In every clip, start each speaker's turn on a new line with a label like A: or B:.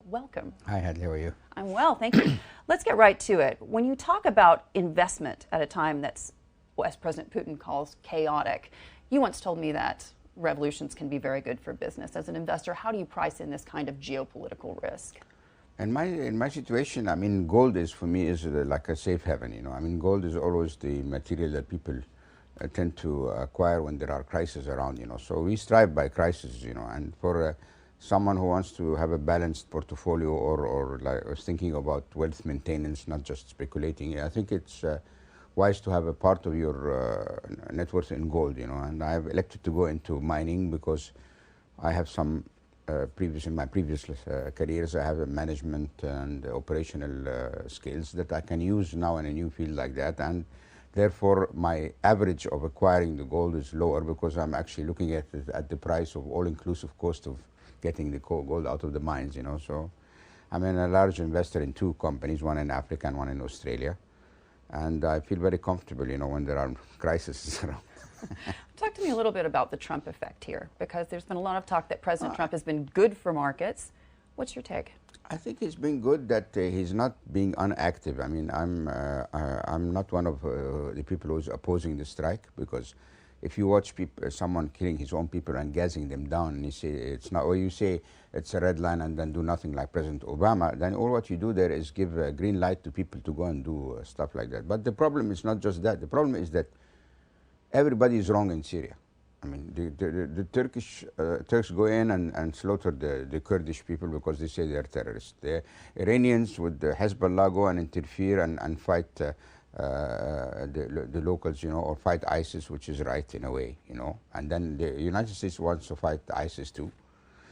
A: welcome.
B: Hi, Hadley, how are you?
A: I'm well, thank you. Let's get right to it. When you talk about investment at a time that's, as President Putin calls, chaotic, you once told me that revolutions can be very good for business. As an investor, how do you price in this kind of geopolitical risk?
B: In my situation, I mean, gold is, for me, is like a safe haven, you know. I mean, gold is always the material that people tend to acquire when there are crises around, you know. So we strive by crisis, you know, and for someone who wants to have a balanced portfolio or like is thinking about wealth maintenance, not just speculating, I think it's wise to have a part of your net worth in gold, you know. And I've elected to go into mining because I have some in my previous careers, I have a management and operational skills that I can use now in a new field like that, and therefore my average of acquiring the gold is lower because I'm actually looking at it at the price of all-inclusive cost of getting the gold out of the mines, you know. So I'm a large investor in two companies, one in Africa and one in Australia, and I feel very comfortable, you know, when there are crises around.
A: Talk to me a little bit about the Trump effect here, because there's been a lot of talk that President Trump has been good for markets. What's your take?
B: I think it's been good that he's not being unactive. I mean, I'm not one of the people who's opposing the strike, because if you watch someone killing his own people and gassing them down, and you say it's not, or you say it's a red line and then do nothing like President Obama, then all what you do there is give a green light to people to go and do stuff like that. But the problem is not just that. The problem is that everybody is wrong in Syria. I mean, the Turks go in and slaughter the Kurdish people because they say they're terrorists. The Iranians with the Hezbollah go and interfere and fight the locals, you know, or fight ISIS, which is right in a way, you know. And then the United States wants to fight ISIS too.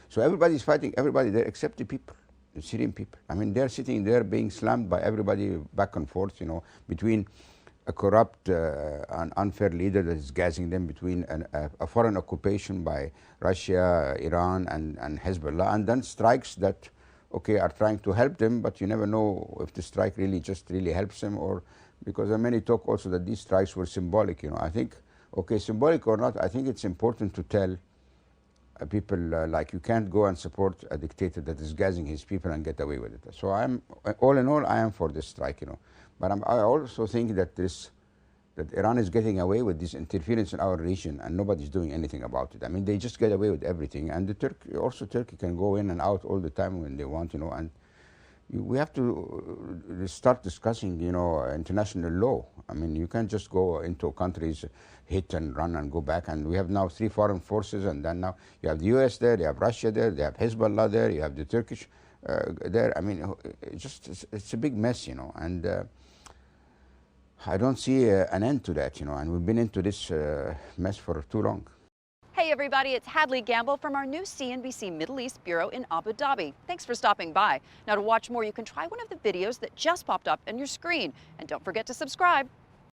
B: So everybody's fighting everybody there except the people, the Syrian people. I mean, they're sitting there being slammed by everybody back and forth, you know, between a corrupt and unfair leader that is gassing them, between a foreign occupation by Russia, Iran, and Hezbollah, and then strikes that, okay, are trying to help them, but you never know if the strike really helps them, or because there are many talk also that these strikes were symbolic, you know. I think, okay, symbolic or not, I think it's important to tell people like you can't go and support a dictator that is gassing his people and get away with it. So all in all, I am for this strike, you know. But I also think that Iran is getting away with this interference in our region, and nobody's doing anything about it. I mean, they just get away with everything, and Turkey can go in and out all the time when they want, you know. And we have to start discussing, you know, international law. I mean, you can't just go into countries, hit and run and go back. And we have now 3 foreign forces, and then now you have the U.S. there, you have Russia there, they have Hezbollah there, you have the Turkish there. I mean, it's a big mess, you know, and I don't see an end to that, you know, and we've been into this mess for too long.
C: Hey everybody, it's Hadley Gamble from our new CNBC Middle East Bureau in Abu Dhabi. Thanks for stopping by. Now to watch more, you can try one of the videos that just popped up on your screen. And don't forget to subscribe.